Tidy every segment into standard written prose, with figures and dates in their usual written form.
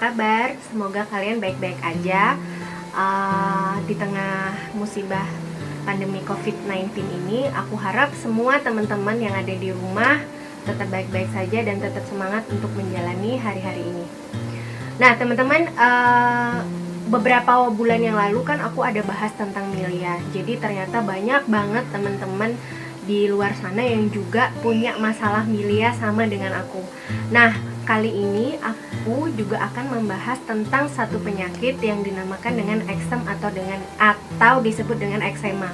kabar? Semoga kalian baik-baik aja di tengah musibah pandemi COVID-19 ini. Aku harap semua teman-teman yang ada di rumah tetap baik-baik saja dan tetap semangat untuk menjalani hari-hari ini. Nah teman-teman, beberapa bulan yang lalu kan aku ada bahas tentang milia. Jadi ternyata banyak banget teman-teman di luar sana yang juga punya masalah milia sama dengan aku. Nah, kali ini aku juga akan membahas tentang satu penyakit yang dinamakan dengan eksem atau disebut dengan eksema.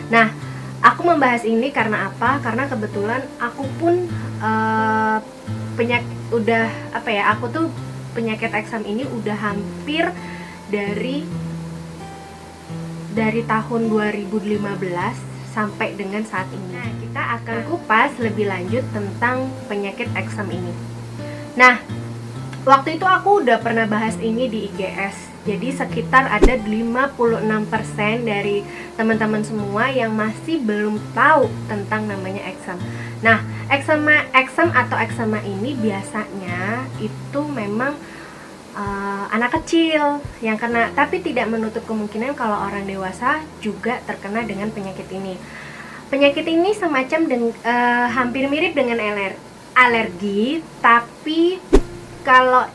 Nah, aku membahas ini karena apa? Karena kebetulan aku pun aku tuh penyakit eksem ini udah hampir dari tahun 2015 sampai dengan saat ini. Nah, kita akan kupas lebih lanjut tentang penyakit eksem ini. Nah, waktu itu aku udah pernah bahas ini di IGS. Jadi sekitar ada 56% dari teman-teman semua yang masih belum tahu tentang namanya eksem. Nah, eksem atau eksema ini biasanya itu memang anak kecil yang kena, tapi tidak menutup kemungkinan kalau orang dewasa juga terkena dengan penyakit ini. Penyakit ini semacam hampir mirip dengan alergi, tapi kalau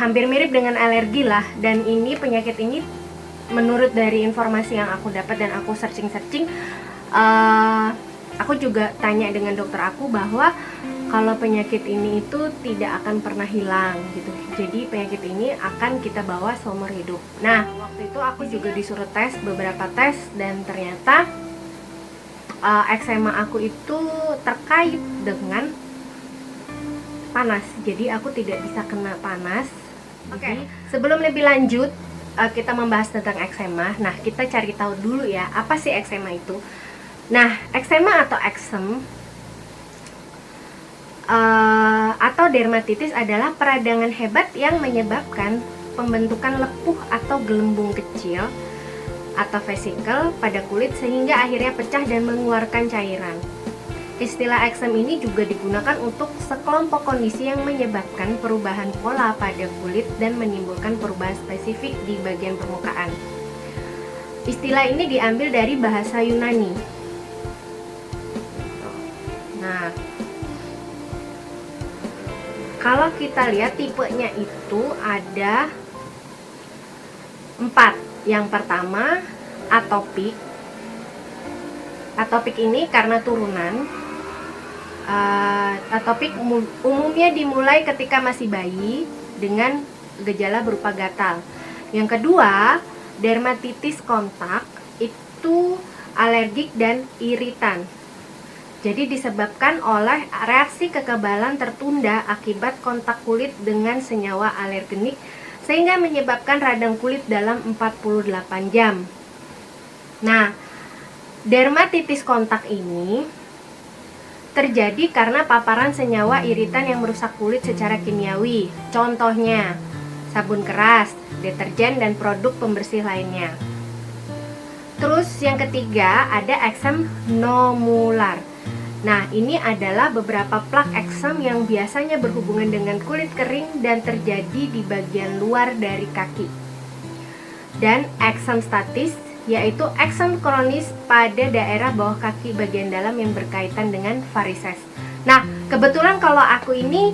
hampir mirip dengan alergi lah. Dan ini penyakit ini menurut dari informasi yang aku dapat dan aku searching, aku juga tanya dengan dokter aku bahwa kalau penyakit ini itu tidak akan pernah hilang gitu. Jadi penyakit ini akan kita bawa seumur hidup. Nah, waktu itu aku juga disuruh tes beberapa tes dan ternyata eksema aku itu terkait dengan panas. Jadi aku tidak bisa kena panas. Oke. Sebelum lebih lanjut kita membahas tentang eksema. Nah, kita cari tahu dulu ya, apa sih eksema itu? Nah, eksema atau eksem atau dermatitis adalah peradangan hebat yang menyebabkan pembentukan lepuh atau gelembung kecil atau vesikel pada kulit sehingga akhirnya pecah dan mengeluarkan cairan. Istilah eksem ini juga digunakan untuk sekelompok kondisi yang menyebabkan perubahan pola pada kulit dan menimbulkan perubahan spesifik di bagian permukaan. Istilah ini diambil dari bahasa Yunani. Nah, kalau kita lihat tipenya itu ada 4. Yang pertama, atopik. Atopik ini karena turunan. Atopik umumnya dimulai ketika masih bayi dengan gejala berupa gatal. Yang kedua, dermatitis kontak, itu alergik dan iritan. Jadi disebabkan oleh reaksi kekebalan tertunda akibat kontak kulit dengan senyawa alergenik sehingga menyebabkan radang kulit dalam 48 jam. Nah, dermatitis kontak ini terjadi karena paparan senyawa iritan yang merusak kulit secara kimiawi. Contohnya, sabun keras, deterjen, dan produk pembersih lainnya. Terus yang ketiga ada eksem nomular. Nah, ini adalah beberapa plak eksem yang biasanya berhubungan dengan kulit kering dan terjadi di bagian luar dari kaki. Dan eksem statis, yaitu eksem kronis pada daerah bawah kaki bagian dalam yang berkaitan dengan varises. Nah, kebetulan kalau aku ini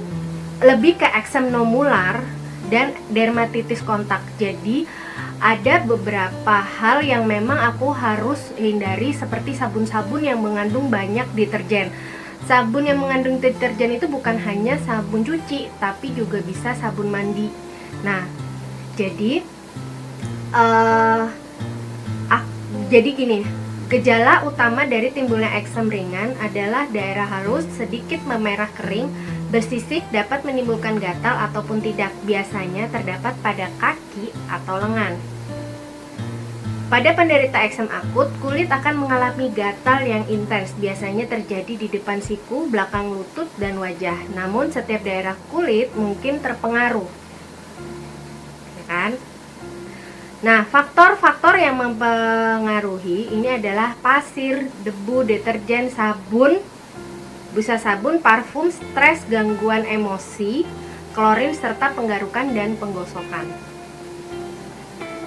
lebih ke eksem nomular dan dermatitis kontak. Jadi ada beberapa hal yang memang aku harus hindari, seperti sabun-sabun yang mengandung banyak deterjen. Sabun yang mengandung deterjen itu bukan hanya sabun cuci, tapi juga bisa sabun mandi. Nah, jadi gini, gejala utama dari timbulnya eksem ringan adalah daerah halus, sedikit memerah kering, bersisik, dapat menimbulkan gatal ataupun tidak. Biasanya terdapat pada kaki atau lengan. Pada penderita eksem akut, kulit akan mengalami gatal yang intens. Biasanya terjadi di depan siku, belakang lutut, dan wajah. Namun setiap daerah kulit mungkin terpengaruh, ya kan? Nah, faktor-faktor yang mempengaruhi ini adalah pasir, debu, deterjen, sabun, busa sabun, parfum, stres, gangguan emosi, klorin serta penggarukan dan penggosokan.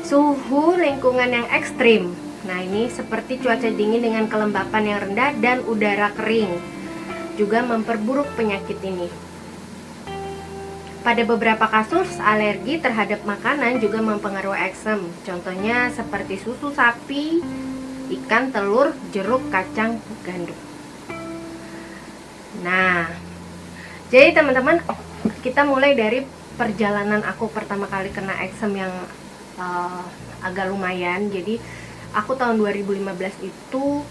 Suhu lingkungan yang ekstrim. Nah, ini seperti cuaca dingin dengan kelembapan yang rendah dan udara kering juga memperburuk penyakit ini. Pada beberapa kasus, alergi terhadap makanan juga mempengaruhi eksem. Contohnya seperti susu sapi, ikan, telur, jeruk, kacang, gandum. Nah, jadi teman-teman, kita mulai dari perjalanan aku pertama kali kena eksem yang agak lumayan. Jadi aku tahun 2015 itu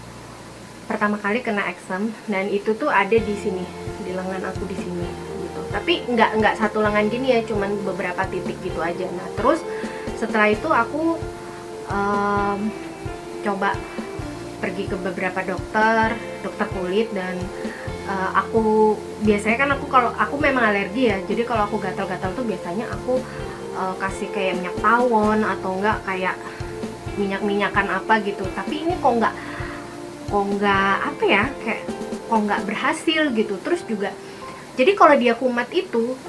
pertama kali kena eksem, dan itu tuh ada di sini, di lengan aku di sini gitu. Tapi nggak satu lengan gini ya, cuman beberapa titik gitu aja. Nah, terus setelah itu aku coba pergi ke beberapa dokter kulit, dan aku biasanya kan kalau aku memang alergi ya, jadi kalau aku gatal-gatal tuh biasanya aku kasih kayak minyak tawon atau enggak kayak minyak-minyakan apa gitu. Tapi ini kok enggak apa ya, kayak kok enggak berhasil gitu. Terus juga jadi kalau dia kumat itu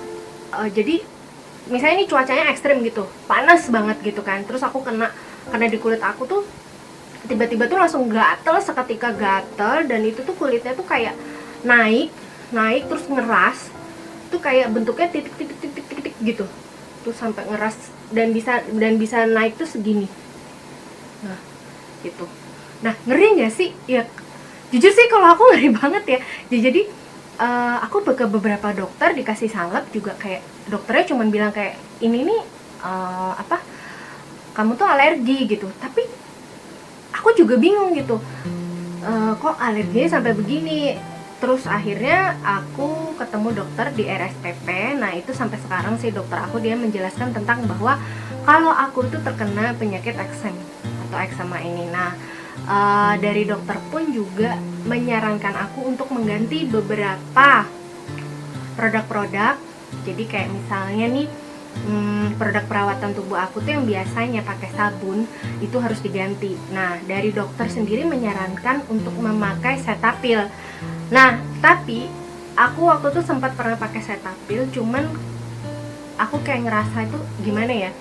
jadi misalnya ini cuacanya ekstrim gitu, panas banget gitu kan, terus aku kena di kulit aku tuh tiba-tiba tuh langsung gatel, seketika gatel, dan itu tuh kulitnya tuh kayak naik terus ngeras, tuh kayak bentuknya titik gitu tuh sampai ngeras, dan bisa naik tuh segini. Nah gitu. Nah, ngeri nggak sih? Ya jujur sih kalau aku ngeri banget ya. Jadi aku ke beberapa dokter dikasih salep juga, kayak dokternya cuman bilang kayak ini nih kamu tuh alergi gitu. Tapi aku juga bingung gitu, kok alerginya sampai begini. Terus akhirnya aku ketemu dokter di RSPP. Nah, itu sampai sekarang sih dokter aku dia menjelaskan tentang bahwa kalau aku itu terkena penyakit eksem atau eksema ini. Nah, dari dokter pun juga menyarankan aku untuk mengganti beberapa produk-produk. Jadi kayak misalnya nih, produk perawatan tubuh aku tuh yang biasanya pakai sabun itu harus diganti. Nah, dari dokter sendiri menyarankan untuk memakai Cetaphil. Nah, tapi aku waktu itu sempat pernah pakai Cetaphil, cuman aku kayak ngerasa itu gimana ya,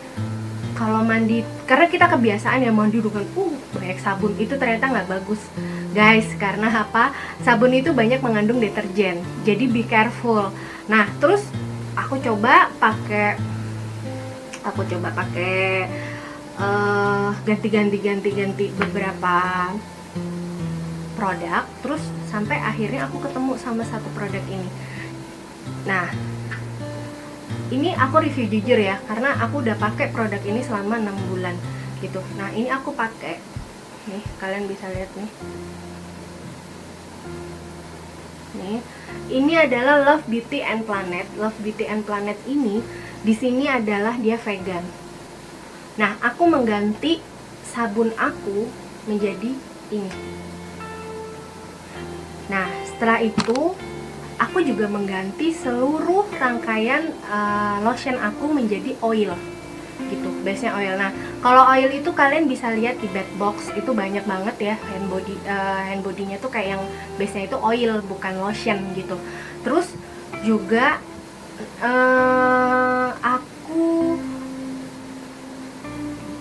kalau mandi, karena kita kebiasaan ya mandi dengan banyak sabun, itu ternyata nggak bagus guys. Karena apa? Sabun itu banyak mengandung deterjen, jadi be careful. Nah, terus aku coba pakai ganti beberapa produk, terus sampai akhirnya aku ketemu sama satu produk ini. Nah, ini aku review jujur ya, karena aku udah pakai produk ini selama 6 bulan gitu. Nah, ini aku pakai nih, kalian bisa lihat nih. Nih, ini adalah Love Beauty and Planet. Love Beauty and Planet ini di sini adalah dia vegan. Nah, aku mengganti sabun aku menjadi ini. Nah, setelah itu aku juga mengganti seluruh rangkaian lotion aku menjadi oil gitu, base-nya oil. Nah, kalau oil itu kalian bisa lihat di bed box, itu banyak banget ya hand body-nya tuh kayak yang base-nya itu oil bukan lotion gitu. Terus juga aku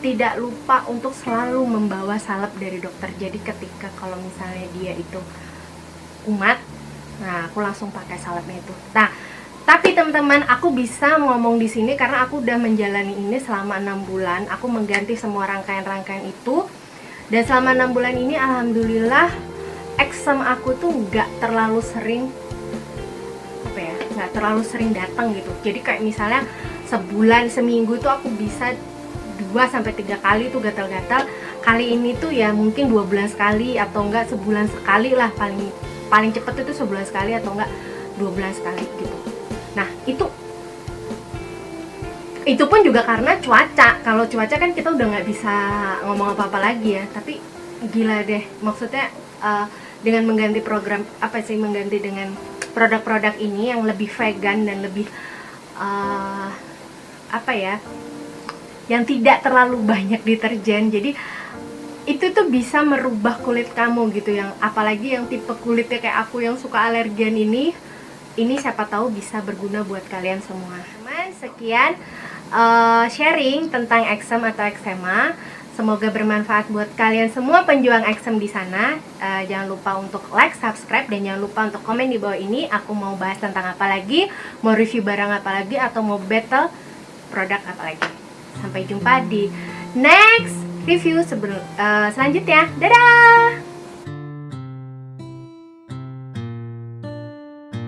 tidak lupa untuk selalu membawa salep dari dokter. Jadi ketika kalau misalnya dia itu kumat, nah aku langsung pakai salepnya itu. Nah, tapi teman-teman, aku bisa ngomong di sini karena aku udah menjalani ini selama 6 bulan. Aku mengganti semua rangkaian-rangkaian itu, dan selama 6 bulan ini alhamdulillah eksem aku tuh nggak terlalu sering datang gitu. Jadi kayak misalnya seminggu tuh aku bisa 2-3 kali tuh gatal-gatal. Kali ini tuh ya mungkin 2 bulan sekali, atau enggak sebulan sekali lah, paling cepet itu sebulan sekali atau enggak 2 bulan sekali gitu. Nah, itu pun juga karena cuaca. Kalau cuaca kan kita udah nggak bisa ngomong apa-apa lagi ya. Tapi gila deh, maksudnya dengan mengganti dengan produk-produk ini yang lebih vegan dan lebih yang tidak terlalu banyak deterjen. Jadi itu tuh bisa merubah kulit kamu gitu, yang apalagi yang tipe kulitnya kayak aku yang suka alergian ini, ini siapa tahu bisa berguna buat kalian semua. Teman, sekian sharing tentang eksem atau eksema. Semoga bermanfaat buat kalian semua penjuang eksem di sana. Jangan lupa untuk like, subscribe, dan jangan lupa untuk komen di bawah ini. Aku mau bahas tentang apa lagi, mau review barang apa lagi, atau mau battle produk apa lagi. Sampai jumpa di next review selanjutnya. Dadah!